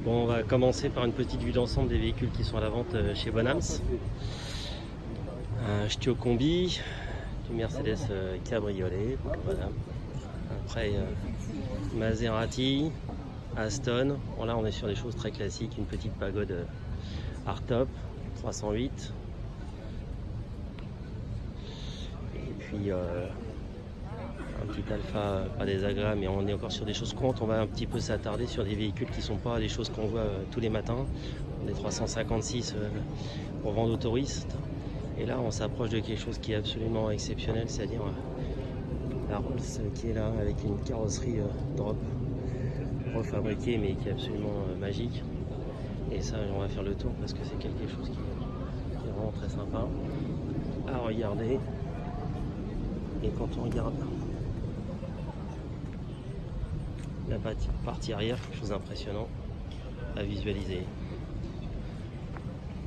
Bon, on va commencer par une petite vue d'ensemble des véhicules qui sont à la vente chez Bonhams. Un Stio Combi, du Mercedes Cabriolet, voilà. Après Maserati, Aston. Bon, là on est sur des choses très classiques, une petite pagode hardtop 308. Et puis un petit Alpha, pas désagréable, mais on est encore sur des choses courantes. On va un petit peu s'attarder sur des véhicules qui ne sont pas des choses qu'on voit tous les matins. Des 356 pour vendre aux touristes. Et là, on s'approche de quelque chose qui est absolument exceptionnel, c'est-à-dire la Rolls qui est là avec une carrosserie drop refabriquée, mais qui est absolument magique. Et ça, on va faire le tour parce que c'est quelque chose qui est vraiment très sympa à regarder. Et quand on regarde la partie arrière, quelque chose d'impressionnant à visualiser.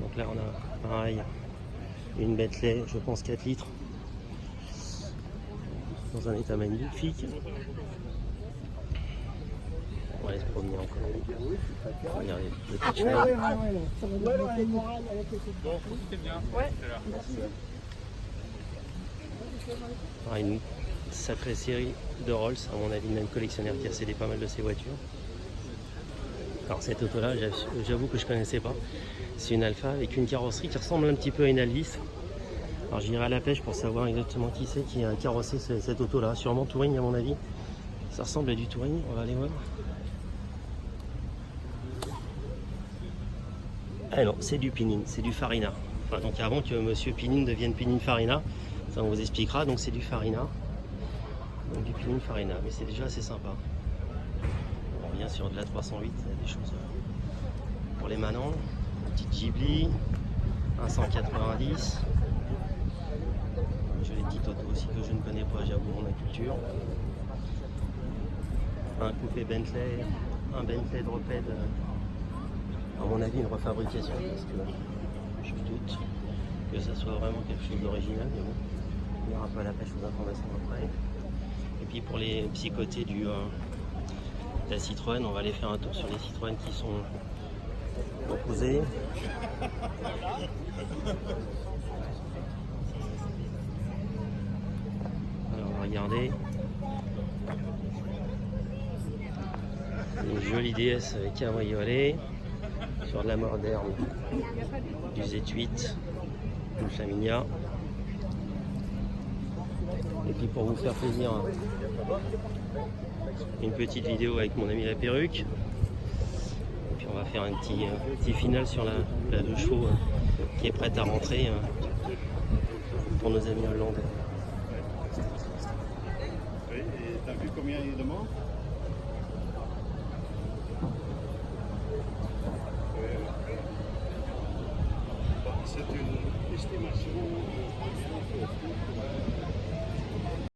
Donc là on a pareil une Bentley, je pense 4 litres, dans un état magnifique. On va aller se promener encore. Regardez le petit cheval. Ah, une sacrée série de Rolls, à mon avis, même collectionneur qui a cédé pas mal de ses voitures. Alors cette auto là, j'avoue que je connaissais pas. C'est une Alpha avec une carrosserie qui ressemble un petit peu à une Alvis. Alors j'irai à la pêche pour savoir exactement qui c'est qui a carrossé cette auto là. Sûrement Touring à mon avis. Ça ressemble à du Touring, on va aller voir. Ah non, c'est du Pinin, c'est du Farina. Enfin, donc avant que monsieur Pinin devienne Pininfarina, ça on vous expliquera, donc c'est du Farina. Donc du Pininfarina, mais c'est déjà assez sympa. On revient sur de la 308, il y a des choses pour les manants. Une petite Ghibli, un 190. J'ai les petites autos aussi que je ne connais pas, j'avoue, mon culture. Un coupé Bentley, un Bentley Drophead, à mon avis une refabrication, parce que je doute que ça soit vraiment quelque chose d'original, mais bon, on ira un peu à la pêche aux informations après. Et puis pour les psychotés de la Citroën, on va aller faire un tour sur les Citroën qui sont proposés. Alors on va regarder. Une jolie DS cabriolet sur de la moderne, du Z8, du Flaminia. Et puis pour vous faire plaisir, une petite vidéo avec mon ami la perruque. Et puis on va faire un petit final sur la 2 chevaux qui est prête à rentrer pour nos amis hollandais. Oui, et t'as vu combien il demande? C'est une estimation.